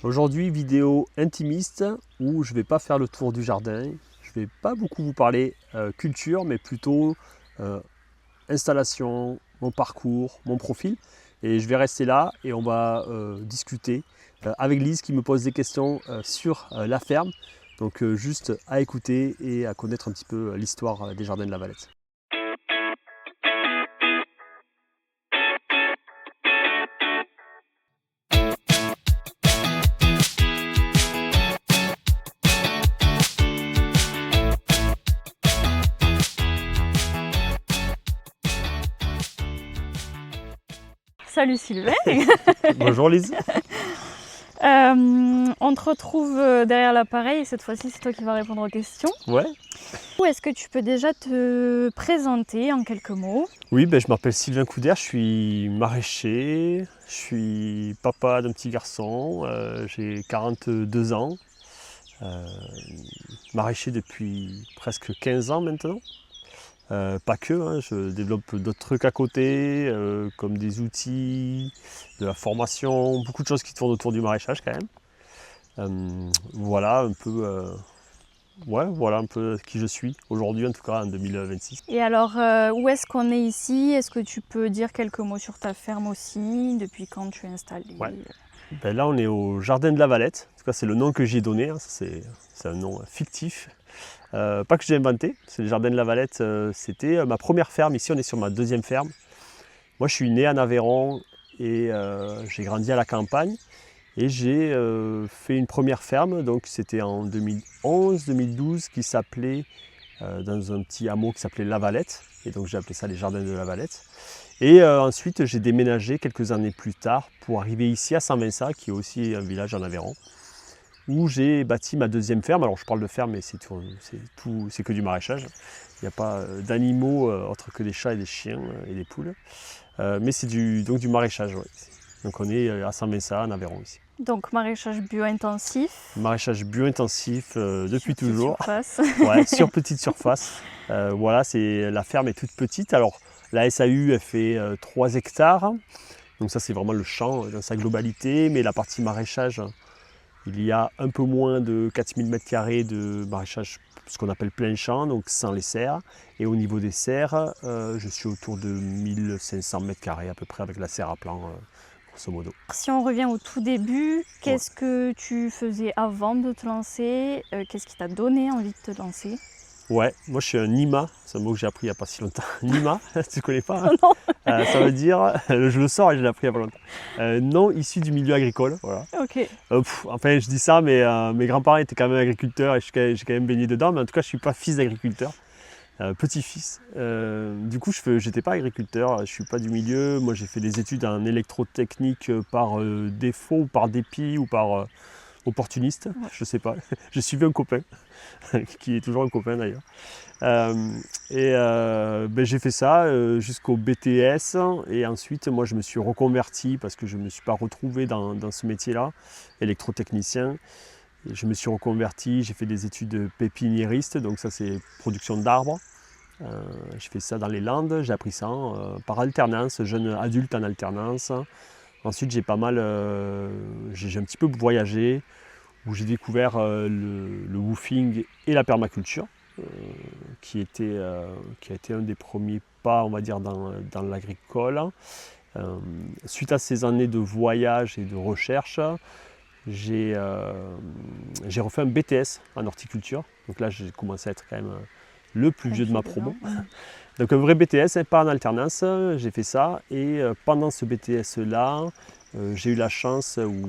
Aujourd'hui, vidéo intimiste où je ne vais pas faire le tour du jardin. Je ne vais pas beaucoup vous parler culture, mais plutôt euh, installation, mon parcours, mon profil. Et je vais rester là et on va discuter avec Lise qui me pose des questions sur la ferme. Donc juste à écouter et à connaître un petit peu l'histoire des jardins de la Valette. Salut Sylvain. Bonjour Lise. On te retrouve derrière l'appareil et cette fois-ci c'est toi qui vas répondre aux questions. Ouais. Est-ce que tu peux déjà te présenter en quelques mots? Oui, je m'appelle Sylvain Couder, je suis maraîcher, je suis papa d'un petit garçon, j'ai 42 ans, maraîcher depuis presque 15 ans maintenant. Pas que, hein, je développe d'autres trucs à côté, comme des outils, de la formation, beaucoup de choses qui tournent autour du maraîchage quand même. Voilà un peu, voilà un peu qui je suis aujourd'hui, en tout cas en 2026. Et alors, où est-ce qu'on est ici? Est-ce que tu peux dire quelques mots sur ta ferme aussi? Depuis quand tu es installé? Ouais. Là, on est au Jardin de la Valette. En tout cas, c'est le nom que j'y ai donné. Hein. C'est un nom fictif. Pas que j'ai inventé. C'est le Jardin de la Valette. C'était ma première ferme. Ici, on est sur ma deuxième ferme. Moi, je suis né en Aveyron et j'ai grandi à la campagne. Et j'ai fait une première ferme. Donc, c'était en 2011-2012 qui s'appelait, dans un petit hameau qui s'appelait La Valette. Et donc, j'ai appelé ça les Jardins de la Valette. Et ensuite, j'ai déménagé quelques années plus tard pour arriver ici à Saint-Vincent, qui est aussi un village en Aveyron, où j'ai bâti ma deuxième ferme. Alors, je parle de ferme, mais c'est que du maraîchage. Il n'y a pas d'animaux autres que des chats et des chiens et des poules. Mais c'est donc du maraîchage, ouais. Donc, on est à Saint-Vincent, en Aveyron, ici. Donc maraîchage bio-intensif. Maraîchage bio-intensif depuis sur toujours. Surface. Ouais, sur petite surface. Voilà, la ferme est toute petite. Alors, la SAU, elle fait 3 hectares. Donc ça, c'est vraiment le champ dans sa globalité. Mais la partie maraîchage, il y a un peu moins de 4000 m² de maraîchage, ce qu'on appelle plein champ, donc sans les serres. Et au niveau des serres, je suis autour de 1500 m² à peu près avec la serre à plan, grosso modo. Si on revient au tout début, qu'est-ce Ouais. que tu faisais avant de te lancer? Qu'est-ce qui t'a donné envie de te lancer? Ouais, moi je suis un NIMA, c'est un mot que j'ai appris il n'y a pas si longtemps. NIMA, tu connais pas, hein? Non. Ça veut dire, je le sors et je l'ai appris il n'y a pas longtemps. Non issu du milieu agricole, voilà. Ok. Enfin je dis ça, mais mes grands-parents étaient quand même agriculteurs et j'ai quand même baigné dedans, mais en tout cas je ne suis pas fils d'agriculteur, petit-fils. Du coup je n'étais pas agriculteur, je ne suis pas du milieu. Moi j'ai fait des études en électrotechnique par défaut ou par dépit ou par opportuniste, Ouais. je sais pas. Je suivais un copain, qui est toujours un copain d'ailleurs. J'ai fait ça jusqu'au BTS et ensuite moi je me suis reconverti parce que je ne me suis pas retrouvé dans ce métier-là, électrotechnicien. Et je me suis reconverti, j'ai fait des études de pépiniériste, donc ça c'est production d'arbres. J'ai fait ça dans les Landes, j'ai appris ça par alternance, jeune adulte en alternance. Ensuite j'ai un petit peu voyagé, où j'ai découvert le woofing et la permaculture, qui a été un des premiers pas, on va dire, dans l'agricole. Suite à ces années de voyage et de recherche, j'ai refait un BTS en horticulture. Donc là, j'ai commencé à être quand même le plus vieux de ma promo. Donc un vrai BTS, pas en alternance, j'ai fait ça. Et pendant ce BTS-là, j'ai eu la chance ou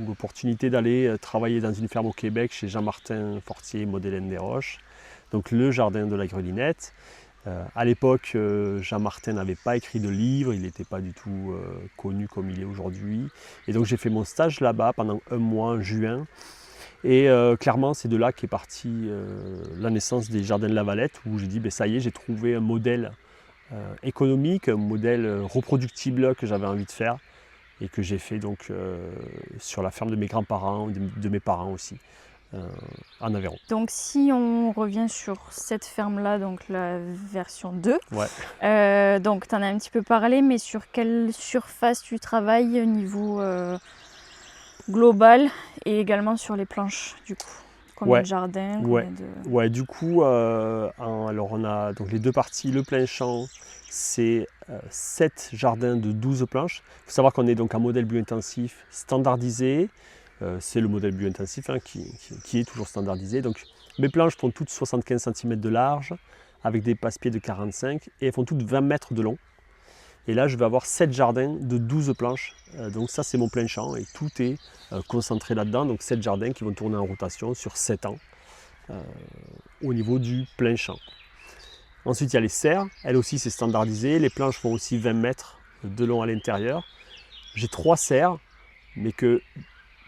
l'opportunité d'aller travailler dans une ferme au Québec chez Jean-Martin Fortier, Modèle des Roches, donc le jardin de la Grelinette. À l'époque, Jean-Martin n'avait pas écrit de livre, il n'était pas du tout connu comme il est aujourd'hui. Et donc j'ai fait mon stage là-bas pendant un mois, en juin. Et clairement, c'est de là qu'est partie la naissance des Jardins de la Valette, où j'ai dit, ça y est, j'ai trouvé un modèle économique, un modèle reproductible que j'avais envie de faire et que j'ai fait donc sur la ferme de mes grands-parents, de mes parents aussi, en Aveyron. Donc si on revient sur cette ferme-là, donc la version 2, Ouais. donc tu en as un petit peu parlé, mais sur quelle surface tu travailles au niveau global et également sur les planches du coup. Combien Ouais, de jardins, ouais, combien de... ouais. Du coup, alors on a donc les deux parties. Le plein champ, c'est 7 jardins de 12 planches. Il faut savoir qu'on est donc un modèle bio-intensif standardisé. C'est le modèle bio-intensif hein, qui est toujours standardisé. Donc mes planches font toutes 75 cm de large avec des passe-pieds de 45 et elles font toutes 20 mètres de long. Et là, je vais avoir 7 jardins de 12 planches. Donc ça, c'est mon plein champ et tout est concentré là-dedans. Donc 7 jardins qui vont tourner en rotation sur 7 ans au niveau du plein champ. Ensuite, il y a les serres. Elles aussi, c'est standardisé. Les planches font aussi 20 mètres de long à l'intérieur. J'ai 3 serres, mais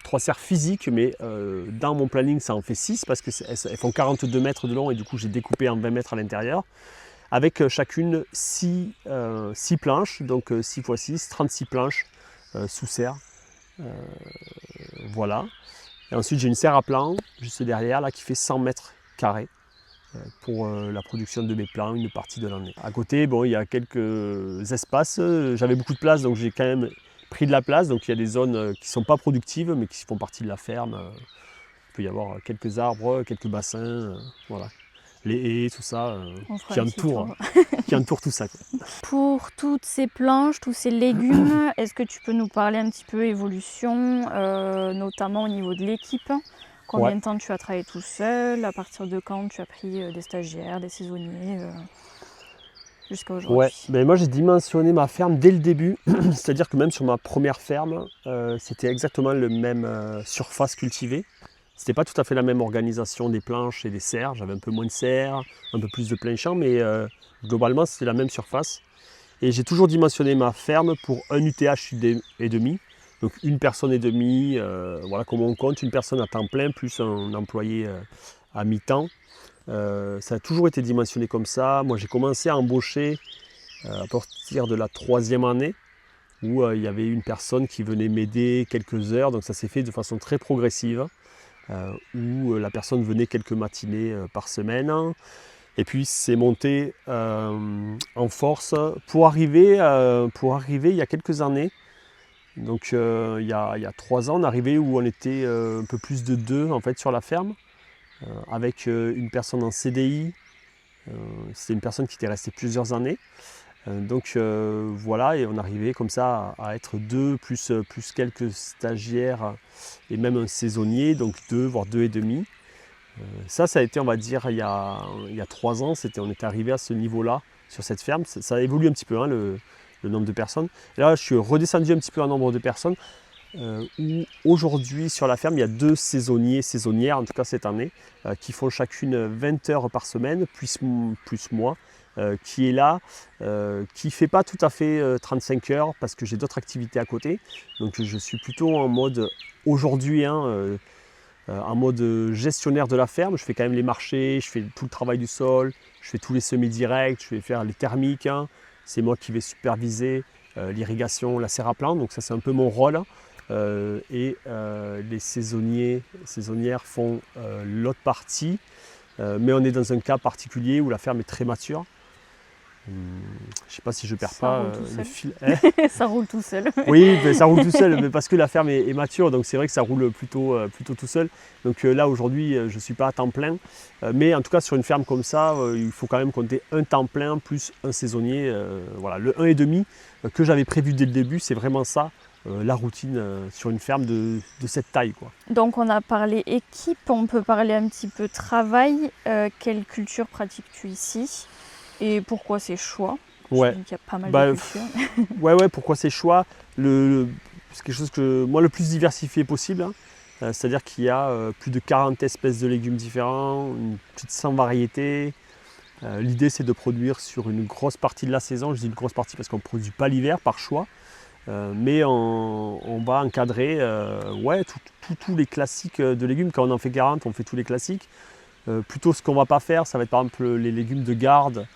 3 serres physiques, mais dans mon planning, ça en fait 6 parce qu'elles font 42 mètres de long et du coup, j'ai découpé en 20 mètres à l'intérieur. Avec chacune 6 planches, donc 6 x 6, 36 planches sous serre. Voilà. Et ensuite, j'ai une serre à plan juste derrière là, qui fait 100 mètres carrés pour la production de mes plants une partie de l'année. À côté, bon, il y a quelques espaces. J'avais beaucoup de place, donc j'ai quand même pris de la place. Donc il y a des zones qui ne sont pas productives, mais qui font partie de la ferme. Il peut y avoir quelques arbres, quelques bassins, voilà. Les haies, tout ça, qui entoure tout ça, quoi. Pour toutes ces planches, tous ces légumes, est-ce que tu peux nous parler un petit peu évolution, notamment au niveau de l'équipe? Combien de temps tu as travaillé tout seul? À partir de quand tu as pris des stagiaires, des saisonniers jusqu'à aujourd'hui? Ouais, mais moi j'ai dimensionné ma ferme dès le début, c'est-à-dire que même sur ma première ferme, c'était exactement le même surface cultivée. C'était pas tout à fait la même organisation des planches et des serres. J'avais un peu moins de serres, un peu plus de plein champ, mais globalement c'était la même surface. Et j'ai toujours dimensionné ma ferme pour un UTH et demi, donc une personne et demie. Voilà comment on compte, une personne à temps plein plus un employé à mi-temps. Ça a toujours été dimensionné comme ça. Moi j'ai commencé à embaucher à partir de la 3e année où il y avait une personne qui venait m'aider quelques heures, donc ça s'est fait de façon très progressive. Où la personne venait quelques matinées par semaine. Et puis c'est monté en force pour arriver il y a quelques années. Donc il y a 3 ans, on est arrivé où on était un peu plus de 2 en fait sur la ferme, avec une personne en CDI. C'était une personne qui était restée plusieurs années. Donc voilà, et on arrivait comme ça à être 2 plus quelques stagiaires et même un saisonnier, donc 2 voire 2 et demi. Ça a été, on va dire, il y a 3 ans, on était arrivé à ce niveau-là sur cette ferme. Ça a évolué un petit peu, hein, le nombre de personnes. Et là, je suis redescendu un petit peu en nombre de personnes, où aujourd'hui sur la ferme, il y a 2 saisonniers, saisonnières, en tout cas cette année, qui font chacune 20 heures par semaine, plus moi. Qui est là, qui ne fait pas tout à fait 35 heures parce que j'ai d'autres activités à côté. Donc je suis plutôt en mode aujourd'hui, en mode gestionnaire de la ferme. Je fais quand même les marchés, je fais tout le travail du sol, je fais tous les semis directs, je vais faire les thermiques. C'est moi qui vais superviser l'irrigation, la serre à plant. Donc ça c'est un peu mon rôle. Les saisonnières font l'autre partie. Mais on est dans un cas particulier où la ferme est très mature. Je ne sais pas si je perds pas le fil. Ça roule tout seul. Oui, mais ça roule tout seul, mais parce que la ferme est mature, donc c'est vrai que ça roule plutôt tout seul. Donc là aujourd'hui, je ne suis pas à temps plein, mais en tout cas sur une ferme comme ça, il faut quand même compter un temps plein plus un saisonnier. Voilà, le 1,5 que j'avais prévu dès le début, c'est vraiment ça, la routine sur une ferme de cette taille, quoi. Donc on a parlé équipe, on peut parler un petit peu travail. Quelle culture pratiques-tu ici? Et pourquoi ces choix? Ouais. Il y a pas mal de cultures. Ouais, pourquoi ces choix? C'est quelque chose que moi le plus diversifié possible, hein. C'est-à-dire qu'il y a plus de 40 espèces de légumes différents, plus de 100 variétés. L'idée c'est de produire sur une grosse partie de la saison. Je dis une grosse partie parce qu'on ne produit pas l'hiver par choix. Mais on va encadrer tous les classiques de légumes. Quand on en fait 40, on fait tous les classiques. Plutôt ce qu'on ne va pas faire, ça va être par exemple les légumes de garde,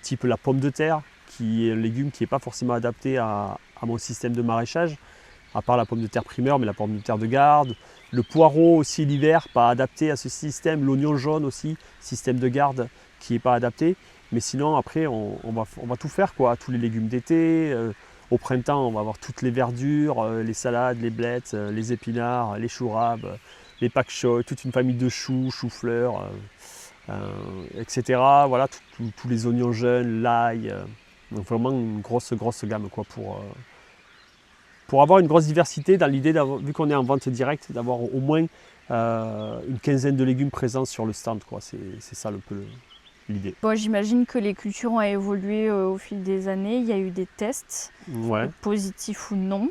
type la pomme de terre, qui est un légume qui n'est pas forcément adapté à mon système de maraîchage, à part la pomme de terre primeur, mais la pomme de terre de garde. Le poireau aussi l'hiver, pas adapté à ce système. L'oignon jaune aussi, système de garde qui n'est pas adapté. Mais sinon après on va tout faire, quoi. Tous les légumes d'été. Au printemps, on va avoir toutes les verdures, les salades, les blettes, les épinards, les choux arabes, les pak choy, toute une famille de choux, choux-fleurs, etc. Voilà, tous les oignons jeunes, l'ail. Donc vraiment une grosse gamme quoi, pour avoir une grosse diversité dans l'idée, vu qu'on est en vente directe, d'avoir au moins une quinzaine de légumes présents sur le stand. C'est ça l'idée. Bon, j'imagine que les cultures ont évolué au fil des années. Il y a eu des tests, Ouais. positifs ou non.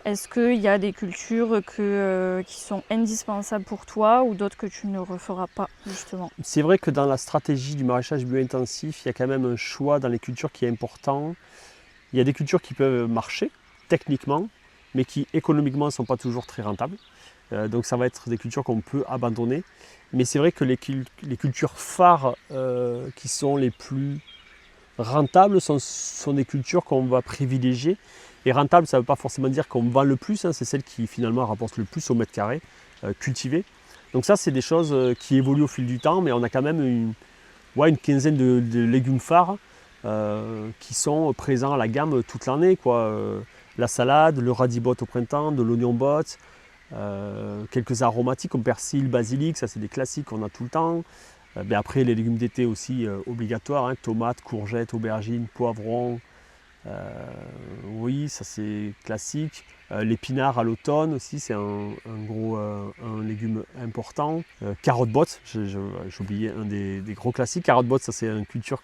Est-ce qu'il y a des cultures qui sont indispensables pour toi ou d'autres que tu ne referas pas, justement? C'est vrai que dans la stratégie du maraîchage bio-intensif, il y a quand même un choix dans les cultures qui est important. Il y a des cultures qui peuvent marcher techniquement, mais qui économiquement ne sont pas toujours très rentables. Donc ça va être des cultures qu'on peut abandonner. Mais c'est vrai que les cultures phares qui sont les plus rentables sont des cultures qu'on va privilégier. Et rentable, ça ne veut pas forcément dire qu'on vend le plus, hein, c'est celles qui finalement rapportent le plus au mètre carré cultivé. Donc ça, c'est des choses qui évoluent au fil du temps, mais on a quand même une quinzaine de légumes phares qui sont présents à la gamme toute l'année. La salade, le radis botte au printemps, de l'oignon botte, quelques aromatiques comme persil, basilic, ça c'est des classiques qu'on a tout le temps. Après les légumes d'été aussi obligatoires, hein, tomates, courgettes, aubergines, poivrons. Oui, ça c'est classique. L'épinard à l'automne aussi, c'est un légume important. Carottes bottes, j'ai oublié un des gros classiques. Carottes bottes, ça c'est une culture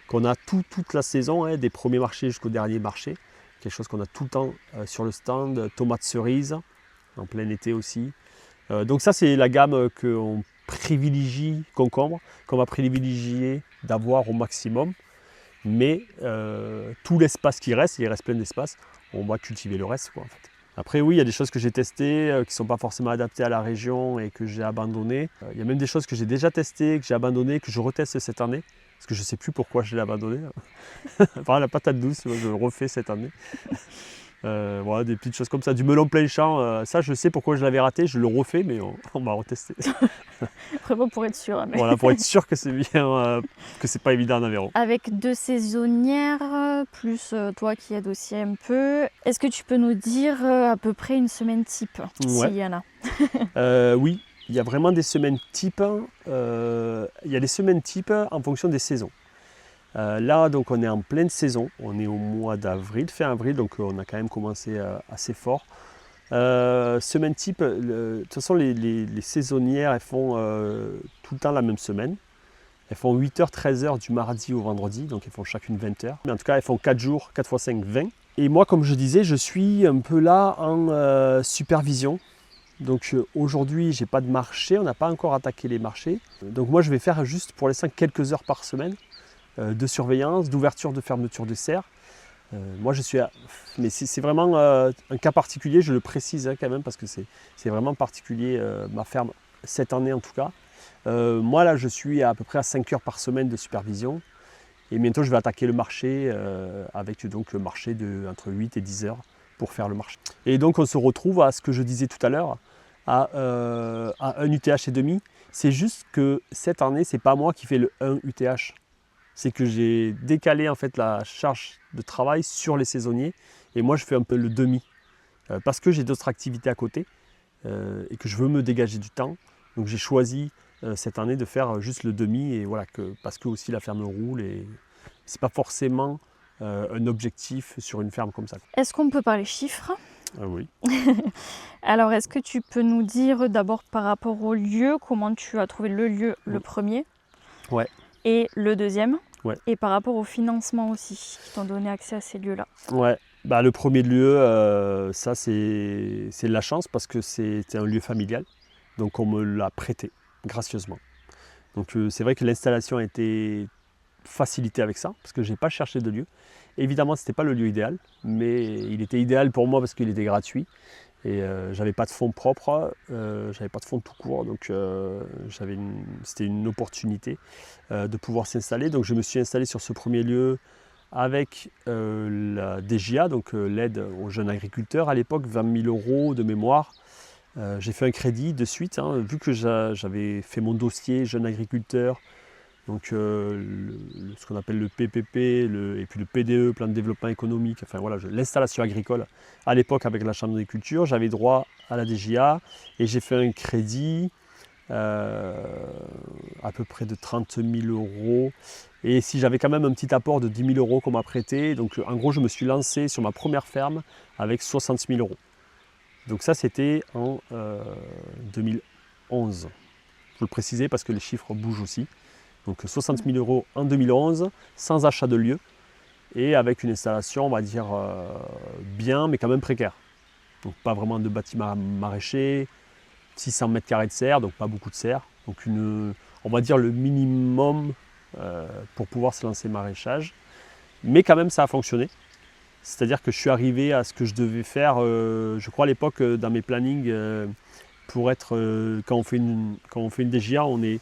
qu'on a toute la saison, hein, des premiers marchés jusqu'au dernier marché. Quelque chose qu'on a tout le temps sur le stand. Tomates cerises, en plein été aussi. Donc ça c'est la gamme qu'on privilégie, concombre, qu'on va privilégier d'avoir au maximum. Mais tout l'espace qui reste, il reste plein d'espace, on va cultiver le reste en fait. Après oui, il y a des choses que j'ai testées qui ne sont pas forcément adaptées à la région et que j'ai abandonnées. Il y a même des choses que j'ai déjà testées, que j'ai abandonnées, que je reteste cette année. Parce que je ne sais plus pourquoi je l'ai abandonné. Enfin, la patate douce, je le refais cette année. Voilà, des petites choses comme ça. Du melon plein champ, ça je sais pourquoi je l'avais raté, je le refais, mais on va retester. Vraiment pour être sûr. Mais... Voilà, pour être sûr que c'est bien, que c'est pas évident en Aveyron. Avec deux saisonnières, plus toi qui aides aussi un peu, est-ce que tu peux nous dire à peu près une semaine type, Ouais. s'il y en a? Oui, il y a vraiment des semaines types. Il y a des semaines types en fonction des saisons. Là, donc, on est en pleine saison. On est au mois d'avril, fin avril, donc on a quand même commencé assez fort. Semaine type, de toute façon, les saisonnières, elles font tout le temps la même semaine. Elles font 8h, 13h du mardi au vendredi, donc elles font chacune 20h. Mais en tout cas, elles font 4 jours, 4 x 5, 20. Et moi, comme je disais, je suis un peu là en supervision. Donc aujourd'hui, j'ai pas de marché, on n'a pas encore attaqué les marchés. Donc moi, je vais faire juste pour l'instant quelques heures par semaine de surveillance, d'ouverture, de fermeture de serres. Moi, je suis mais c'est vraiment un cas particulier, je le précise quand même, parce que c'est vraiment particulier, ma ferme, cette année en tout cas. Moi, là, je suis à peu près à 5 heures par semaine de supervision. Et bientôt, je vais attaquer le marché avec donc le marché entre 8 et 10 heures pour faire le marché. Et donc, on se retrouve à ce que je disais tout à l'heure, à 1 UTH et demi. C'est juste que cette année, c'est pas moi qui fais le 1 UTH. C'est que j'ai décalé en fait la charge de travail sur les saisonniers et moi je fais un peu le demi parce que j'ai d'autres activités à côté et que je veux me dégager du temps. Donc j'ai choisi cette année de faire juste le demi et voilà, parce que aussi la ferme roule et c'est pas forcément un objectif sur une ferme comme ça. Est-ce qu'on peut parler chiffres? Oui. Alors est-ce que tu peux nous dire d'abord par rapport au lieu, comment tu as trouvé le lieu, le premier? Ouais. Et le deuxième, ouais. Et par rapport au financement aussi, qui t'ont donné accès à ces lieux-là. Ouais, le premier lieu, ça c'est de la chance parce que c'était un lieu familial, donc on me l'a prêté gracieusement. Donc c'est vrai que l'installation a été facilitée avec ça, parce que je n'ai pas cherché de lieu. Évidemment, ce n'était pas le lieu idéal, mais il était idéal pour moi parce qu'il était gratuit. Et j'avais pas de fonds propres, j'avais pas de fonds tout court, donc c'était une opportunité de pouvoir s'installer. Donc je me suis installé sur ce premier lieu avec la DGA, donc l'aide aux jeunes agriculteurs. À l'époque, 20 000 € de mémoire. J'ai fait un crédit de suite, hein, vu que j'avais fait mon dossier jeune agriculteur, Donc ce qu'on appelle le PPP et puis le PDE, plan de développement économique, enfin voilà, l'installation agricole à l'époque avec la Chambre d'agriculture, j'avais droit à la DGA et j'ai fait un crédit à peu près de 30 000 euros. Et si j'avais quand même un petit apport de 10 000 euros qu'on m'a prêté, donc en gros je me suis lancé sur ma première ferme avec 60 000 euros. Donc ça c'était en 2011. Il faut le préciser parce que les chiffres bougent aussi. Donc 60 000 euros en 2011, sans achat de lieu, et avec une installation, on va dire, bien, mais quand même précaire. Donc pas vraiment de bâtiment maraîcher, 600 mètres carrés de serre, donc pas beaucoup de serre. Donc on va dire le minimum pour pouvoir se lancer maraîchage. Mais quand même ça a fonctionné. C'est-à-dire que je suis arrivé à ce que je devais faire, je crois à l'époque dans mes plannings, pour être, quand on fait une DGA, on est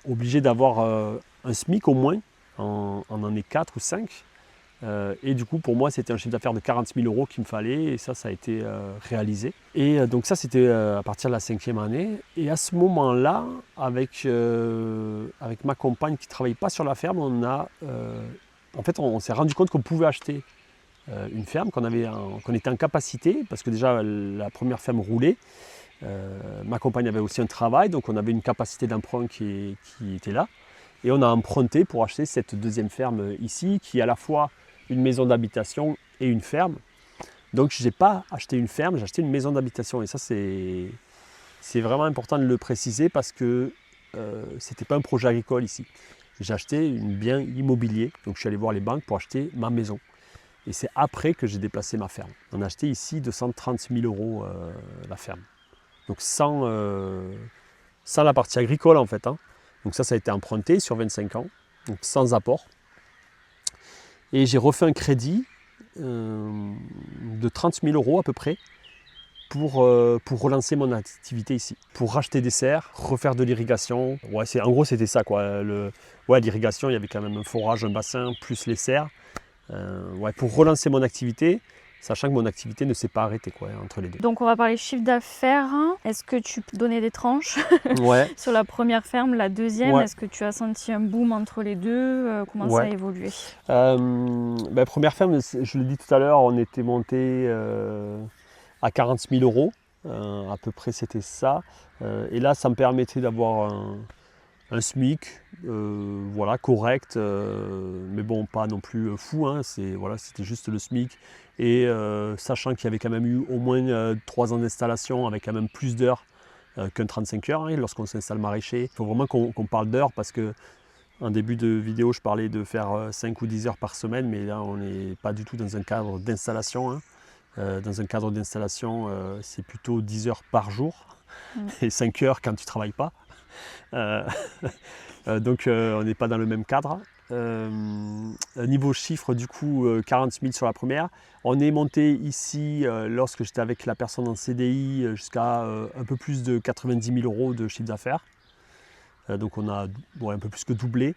obligé d'avoir un SMIC au moins en année 4 ou 5. Et du coup, pour moi, c'était un chiffre d'affaires de 40 000 euros qu'il me fallait, et ça a été réalisé. Et donc ça, c'était à partir de la 5e année. Et à ce moment-là, avec ma compagne qui ne travaillait pas sur la ferme, on s'est rendu compte qu'on pouvait acheter une ferme, qu'on était en capacité, parce que déjà, la première ferme roulait. Ma compagne avait aussi un travail, donc on avait une capacité d'emprunt qui était là. Et on a emprunté pour acheter cette deuxième ferme ici, qui est à la fois une maison d'habitation et une ferme. Donc je n'ai pas acheté une ferme, j'ai acheté une maison d'habitation. Et ça c'est vraiment important de le préciser parce que ce n'était pas un projet agricole ici. J'ai acheté un bien immobilier, donc je suis allé voir les banques pour acheter ma maison. Et c'est après que j'ai déplacé ma ferme. On a acheté ici 230 000 euros la ferme. Donc sans la partie agricole en fait. Donc ça a été emprunté sur 25 ans, donc sans apport. Et j'ai refait un crédit de 30 000 euros à peu près pour relancer mon activité ici. Pour racheter des serres, refaire de l'irrigation. Ouais, en gros c'était ça quoi. L'irrigation, il y avait quand même un forage, un bassin, plus les serres. Pour relancer mon activité, sachant que mon activité ne s'est pas arrêtée entre les deux. Donc on va parler chiffre d'affaires. Est-ce que tu peux donner des tranches sur la première ferme, la deuxième? Est-ce que tu as senti un boom entre les deux? Comment ça a évolué? Première ferme, je l'ai dit tout à l'heure, on était monté à 40 000 euros. À peu près c'était ça. Et là, ça me permettait d'avoir un SMIC correct, mais bon, pas non plus fou, c'était juste le SMIC. Et sachant qu'il y avait quand même eu au moins 3 ans d'installation avec quand même plus d'heures qu'un 35 heures lorsqu'on s'installe maraîcher. Il faut vraiment qu'on parle d'heures parce que en début de vidéo, je parlais de faire 5 ou 10 heures par semaine, mais là, on n'est pas du tout dans un cadre d'installation. Dans un cadre d'installation, c'est plutôt 10 heures par jour et 5 heures quand tu ne travailles pas. Donc on n'est pas dans le même cadre. Niveau chiffre, du coup, 40 000 sur la première. On est monté ici, lorsque j'étais avec la personne en CDI, jusqu'à un peu plus de 90 000 euros de chiffre d'affaires. Donc on a un peu plus que doublé.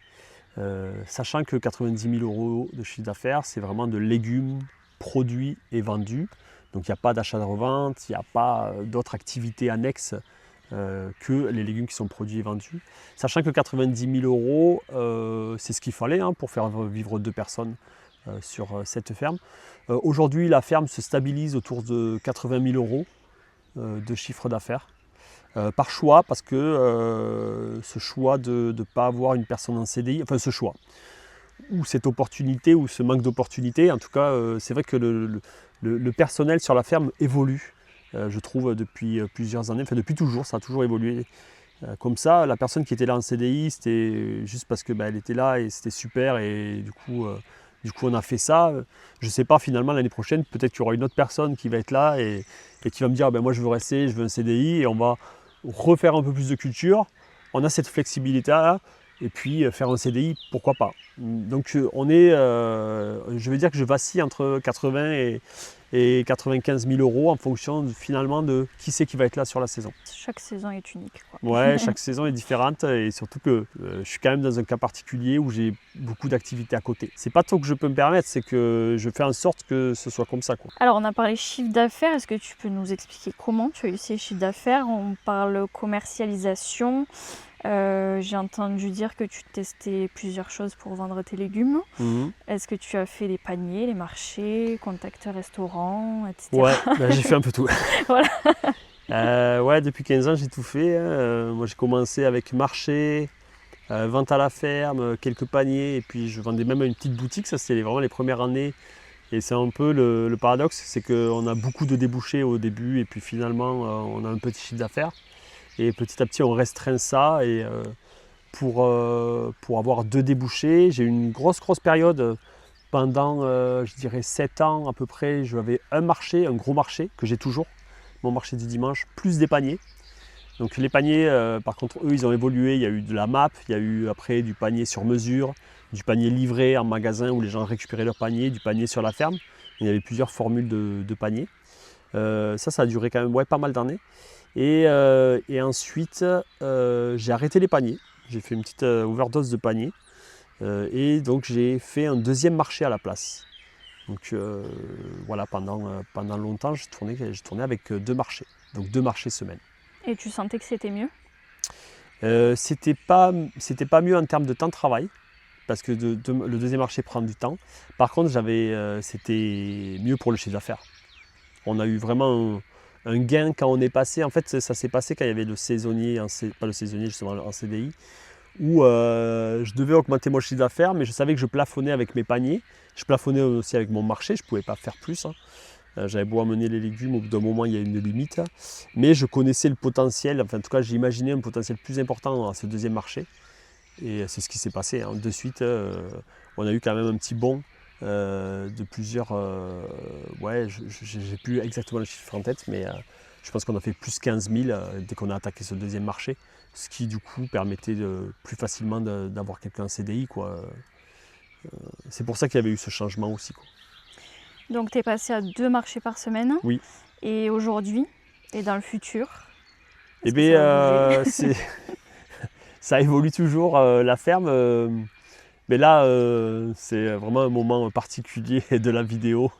Sachant que 90 000 euros de chiffre d'affaires, c'est vraiment de légumes produits et vendus. Donc il n'y a pas d'achat de revente, il n'y a pas d'autres activités annexes que les légumes qui sont produits et vendus. Sachant que 90 000 euros, c'est ce qu'il fallait pour faire vivre 2 personnes sur cette ferme. Aujourd'hui, la ferme se stabilise autour de 80 000 euros de chiffre d'affaires. Par choix, parce que ce choix de ne pas avoir une personne en CDI, enfin ce choix, ou cette opportunité, ou ce manque d'opportunité, en tout cas, c'est vrai que le personnel sur la ferme évolue. Je trouve depuis plusieurs années, enfin depuis toujours, ça a toujours évolué comme ça. La personne qui était là en CDI, c'était juste parce qu'elle était là et c'était super et du coup on a fait ça. Je ne sais pas, finalement l'année prochaine, peut-être qu'il y aura une autre personne qui va être là et qui va me dire moi je veux rester, je veux un CDI et on va refaire un peu plus de culture. On a cette flexibilité-là et puis faire un CDI, pourquoi pas. Donc je vais dire que je vacille entre 80 et 95 000 euros en fonction finalement de qui c'est qui va être là sur la saison. Chaque saison est unique. Ouais, chaque saison est différente et surtout que je suis quand même dans un cas particulier où j'ai beaucoup d'activités à côté. C'est pas tout que je peux me permettre, c'est que je fais en sorte que ce soit comme ça. Alors on a parlé chiffre d'affaires, est-ce que tu peux nous expliquer comment tu as eu ces chiffres d'affaires? On parle commercialisation. J'ai entendu dire que tu testais plusieurs choses pour vendre tes légumes. Est-ce que tu as fait les paniers, les marchés, contact restaurant, etc. Ouais, j'ai fait un peu tout. Voilà. Ouais, depuis 15 ans, j'ai tout fait. Moi, j'ai commencé avec marché, vente à la ferme, quelques paniers, et puis je vendais même à une petite boutique. Ça, c'était vraiment les premières années. Et c'est un peu le paradoxe, c'est qu'on a beaucoup de débouchés au début, et puis finalement, on a un petit chiffre d'affaires. Et petit à petit, on restreint ça. Et pour avoir 2 débouchés, j'ai eu une grosse période pendant, je dirais, 7 ans à peu près. J'avais un marché, un gros marché, que j'ai toujours, mon marché du dimanche, plus des paniers. Donc les paniers, par contre, eux, ils ont évolué. Il y a eu de la MAP, il y a eu après du panier sur mesure, du panier livré en magasin où les gens récupéraient leur panier, du panier sur la ferme. Il y avait plusieurs formules de paniers. Ça a duré quand même pas mal d'années. Et ensuite, j'ai arrêté les paniers. J'ai fait une petite overdose de paniers. Et donc j'ai fait un deuxième marché à la place. Donc voilà, pendant longtemps, je tournais avec 2 marchés. Donc 2 marchés semaine. Et tu sentais que c'était mieux? C'était pas mieux en termes de temps de travail, parce que le deuxième marché prend du temps. Par contre, c'était mieux pour le chiffre d'affaires. On a eu vraiment un gain quand on est passé. En fait, ça s'est passé quand il y avait le saisonnier, pas le saisonnier justement, en CDI, où je devais augmenter mon chiffre d'affaires, mais je savais que je plafonnais avec mes paniers. Je plafonnais aussi avec mon marché, je ne pouvais pas faire plus. J'avais beau amener les légumes, au bout d'un moment, il y a une limite. Mais je connaissais le potentiel, enfin en tout cas, j'imaginais un potentiel plus important à ce deuxième marché. Et c'est ce qui s'est passé. De suite, on a eu quand même un petit bond de plusieurs... ouais, j'ai plus exactement le chiffre en tête, mais je pense qu'on a fait plus 15 000 dès qu'on a attaqué ce deuxième marché. Ce qui, du coup, permettait plus facilement d'avoir quelqu'un en CDI, quoi. C'est pour ça qu'il y avait eu ce changement aussi, quoi. Donc tu es passé à 2 marchés par semaine. Oui. Et aujourd'hui, et dans le futur, Eh est-ce que ça va bouger? ça évolue toujours, la ferme. Mais là, c'est vraiment un moment particulier de la vidéo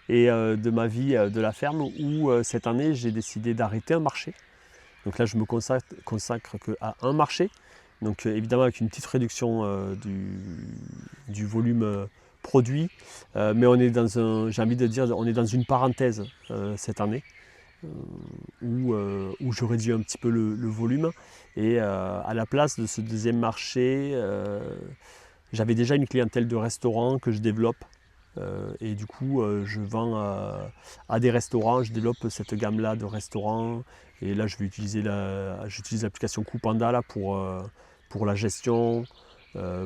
et de ma vie de la ferme où cette année, j'ai décidé d'arrêter un marché. Donc là, je me consacre qu'à un marché. Donc évidemment avec une petite réduction du volume produit. Mais on est j'ai envie de dire, on est dans une parenthèse cette année. Où je réduis un petit peu le volume. Et à la place de ce deuxième marché, j'avais déjà une clientèle de restaurants que je développe. Et du coup, je vends à des restaurants, je développe cette gamme-là de restaurants. Et là, j'utilise l'application Coupanda là, pour la gestion,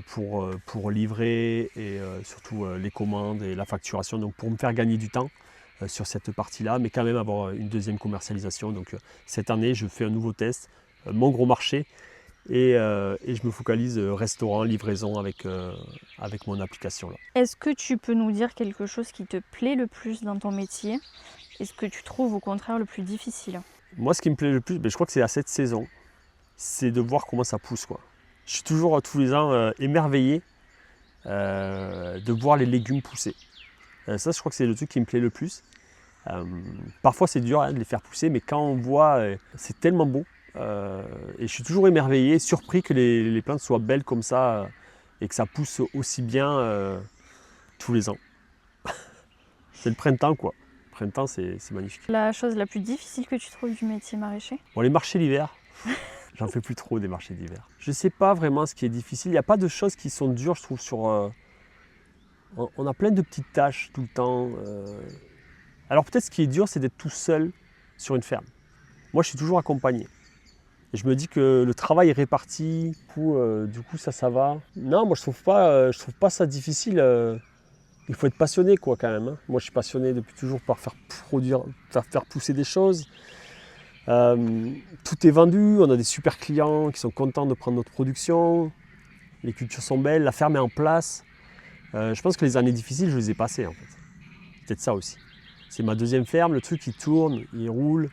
pour livrer et surtout les commandes et la facturation. Donc pour me faire gagner du temps sur cette partie-là, mais quand même avoir une deuxième commercialisation. Donc cette année, je fais un nouveau test, mon gros marché. Et je me focalise restaurant, livraison avec mon application là. Est-ce que tu peux nous dire quelque chose qui te plaît le plus dans ton métier et ce que tu trouves au contraire le plus difficile? Moi, ce qui me plaît le plus, je crois que c'est à cette saison, c'est de voir comment ça pousse, quoi. Je suis toujours tous les ans émerveillé de voir les légumes pousser. Ça, je crois que c'est le truc qui me plaît le plus. Parfois, c'est dur de les faire pousser, mais quand on voit, c'est tellement beau. Et je suis toujours émerveillé, surpris que les plantes soient belles comme ça et que ça pousse aussi bien tous les ans. C'est le printemps, quoi. Le printemps, c'est magnifique. La chose la plus difficile que tu trouves du métier maraîcher? Bon, les marchés d'hiver, j'en fais plus trop des marchés d'hiver. Je ne sais pas vraiment ce qui est difficile. Il n'y a pas de choses qui sont dures, je trouve, on a plein de petites tâches tout le temps. Alors peut-être ce qui est dur, c'est d'être tout seul sur une ferme. Moi, je suis toujours accompagné. Et je me dis que le travail est réparti, du coup ça va. Non, moi je trouve pas ça difficile. Il faut être passionné quoi quand même. Moi je suis passionné depuis toujours par faire pousser des choses. Tout est vendu, on a des super clients qui sont contents de prendre notre production. Les cultures sont belles, la ferme est en place. Je pense que les années difficiles, je les ai passées en fait. Peut-être ça aussi. C'est ma deuxième ferme, le truc il tourne, il roule.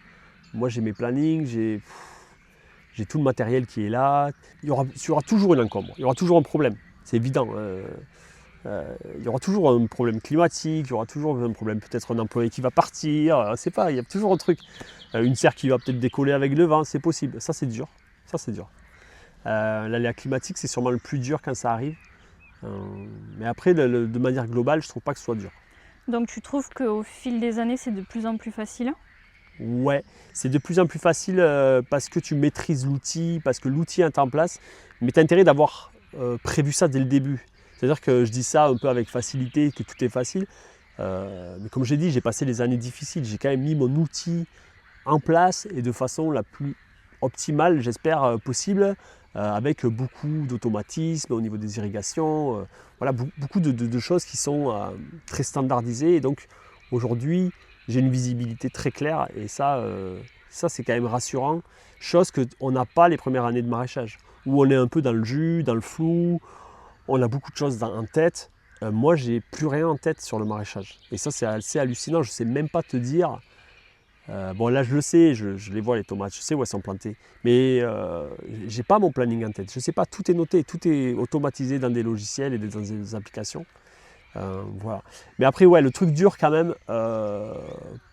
Moi j'ai mes plannings, j'ai tout le matériel qui est là. Il y aura toujours une encombre, il y aura toujours un problème, c'est évident. Il y aura toujours un problème climatique, il y aura toujours un problème, peut-être un employé qui va partir, c'est pas, il y a toujours un truc. Une serre qui va peut-être décoller avec le vent, c'est possible. Ça c'est dur, ça c'est dur. L'aléa climatique, c'est sûrement le plus dur quand ça arrive. Mais après, de manière globale, je ne trouve pas que ce soit dur. Donc tu trouves qu'au fil des années, c'est de plus en plus facile? Ouais, c'est de plus en plus facile parce que tu maîtrises l'outil, parce que l'outil est en place. Mais tu as intérêt d'avoir prévu ça dès le début. C'est-à-dire que je dis ça un peu avec facilité, que tout est facile. Mais comme j'ai dit, j'ai passé les années difficiles. J'ai quand même mis mon outil en place et de façon la plus optimale, j'espère, possible, avec beaucoup d'automatisme au niveau des irrigations. Voilà, beaucoup de choses qui sont très standardisées. Et donc aujourd'hui, j'ai une visibilité très claire et ça c'est quand même rassurant. Chose qu'on n'a pas les premières années de maraîchage, où on est un peu dans le jus, dans le flou, on a beaucoup de choses en tête. Moi, j'ai plus rien en tête sur le maraîchage. Et ça, c'est assez hallucinant. Je ne sais même pas te dire. Bon, là, je le sais, je les vois les tomates, je sais où elles sont plantées. Mais je n'ai pas mon planning en tête. Je ne sais pas, tout est noté, tout est automatisé dans des logiciels et dans des applications. Voilà. Mais après, ouais, le truc dur quand même,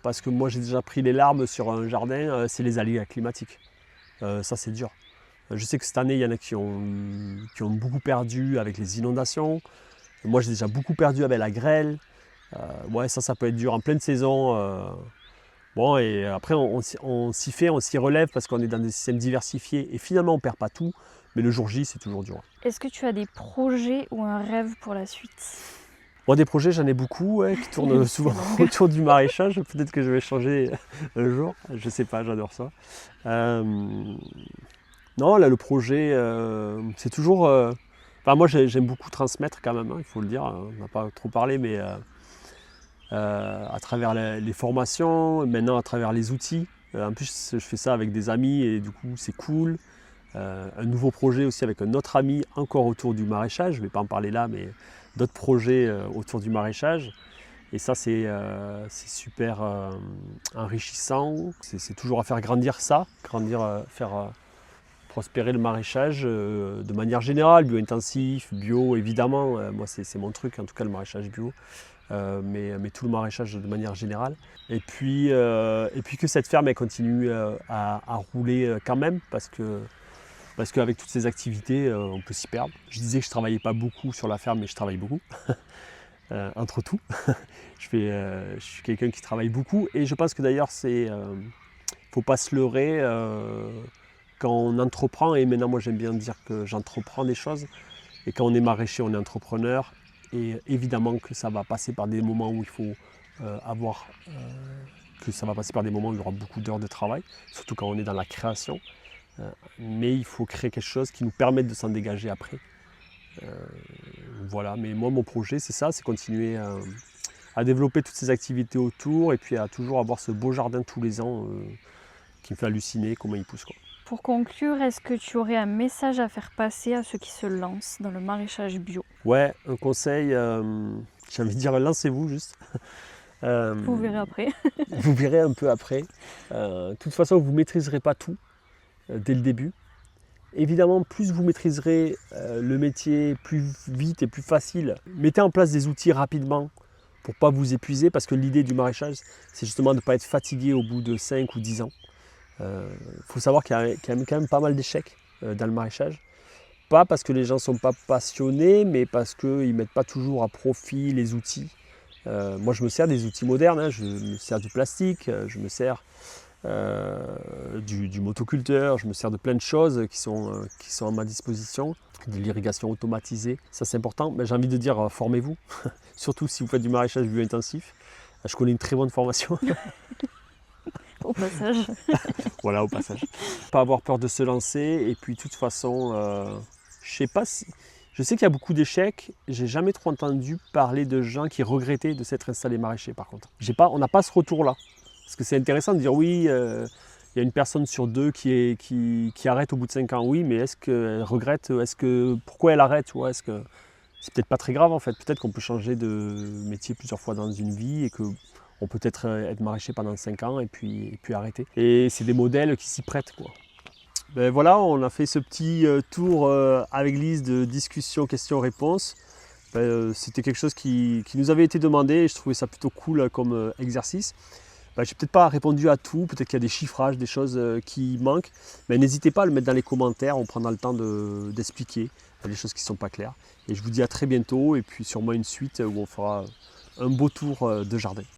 parce que moi, j'ai déjà pris les larmes sur un jardin, c'est les aléas climatiques. Ça, c'est dur. Je sais que cette année, il y en a qui ont beaucoup perdu avec les inondations. Moi, j'ai déjà beaucoup perdu avec la grêle. Ouais, ça peut être dur en pleine saison. Bon, et après, on s'y fait, on s'y relève parce qu'on est dans des systèmes diversifiés. Et finalement, on ne perd pas tout. Mais le jour J, c'est toujours dur. Est-ce que tu as des projets ou un rêve pour la suite? Bon, des projets, j'en ai beaucoup qui tournent souvent autour du maraîchage. Peut-être que je vais changer un jour. Je ne sais pas, j'adore ça. Non, là, le projet, c'est toujours... Enfin, moi, j'aime beaucoup transmettre quand même, hein, il faut le dire. On n'a pas trop parlé, mais à travers les formations, maintenant à travers les outils. En plus, je fais ça avec des amis et du coup, c'est cool. Un nouveau projet aussi avec un autre ami, encore autour du maraîchage. Je ne vais pas en parler là, mais d'autres projets autour du maraîchage. Et ça, c'est super enrichissant. C'est toujours à faire grandir ça, faire prospérer le maraîchage de manière générale, bio-intensif, bio évidemment. Moi, c'est mon truc, en tout cas le maraîchage bio. Mais tout le maraîchage de manière générale. Et puis que cette ferme elle continue à rouler quand même, parce qu'avec toutes ces activités, on peut s'y perdre. Je disais que je ne travaillais pas beaucoup sur la ferme, mais je travaille beaucoup. Entre tout. Je suis quelqu'un qui travaille beaucoup. Et je pense que d'ailleurs, il ne faut pas se leurrer quand on entreprend. Et maintenant, moi, j'aime bien dire que j'entreprends des choses. Et quand on est maraîcher, on est entrepreneur. Et évidemment que ça va passer par des moments où il faut ça va passer par des moments où il y aura beaucoup d'heures de travail, surtout quand on est dans la création. Mais il faut créer quelque chose qui nous permette de s'en dégager après. Voilà, mais moi mon projet c'est ça, c'est continuer à développer toutes ces activités autour et puis à toujours avoir ce beau jardin tous les ans qui me fait halluciner comment il pousse, quoi. Pour conclure, est-ce que tu aurais un message à faire passer à ceux qui se lancent dans le maraîchage bio? Ouais, un conseil, j'ai envie de dire lancez-vous juste. Vous verrez après. Vous verrez un peu après. De toute façon, vous ne maîtriserez pas tout dès le début. Évidemment, plus vous maîtriserez le métier, plus vite et plus facile. Mettez en place des outils rapidement pour ne pas vous épuiser, parce que l'idée du maraîchage, c'est justement de ne pas être fatigué au bout de 5 ou 10 ans. Faut savoir qu'il y a quand même pas mal d'échecs dans le maraîchage. Pas parce que les gens ne sont pas passionnés, mais parce qu'ils ne mettent pas toujours à profit les outils. Moi, je me sers des outils modernes, hein. Je me sers du plastique, je me sers du motoculteur, je me sers de plein de choses qui sont à ma disposition, de l'irrigation automatisée, ça c'est important. Mais j'ai envie de dire, formez-vous, surtout si vous faites du maraîchage bio-intensif. Je connais une très bonne formation. Au passage. Voilà, au passage. Pas avoir peur de se lancer, et puis de toute façon, je sais qu'il y a beaucoup d'échecs. J'ai jamais trop entendu parler de gens qui regrettaient de s'être installés maraîchers par contre. On n'a pas ce retour-là. Parce que c'est intéressant de dire oui, il y a une personne sur deux qui arrête au bout de 5 ans. Oui, mais est-ce qu'elle regrette? Pourquoi elle arrête? C'est peut-être pas très grave en fait. Peut-être qu'on peut changer de métier plusieurs fois dans une vie et qu'on peut être maraîcher pendant 5 ans et puis arrêter. Et c'est des modèles qui s'y prêtent, quoi. Ben voilà, on a fait ce petit tour avec Lise de discussion, questions-réponses. C'était quelque chose qui nous avait été demandé et je trouvais ça plutôt cool comme exercice. j'ai peut-être pas répondu à tout, peut-être qu'il y a des chiffrages, des choses qui manquent, mais n'hésitez pas à le mettre dans les commentaires, on prendra le temps d'expliquer les choses qui ne sont pas claires. Et je vous dis à très bientôt, et puis sûrement une suite où on fera un beau tour de jardin.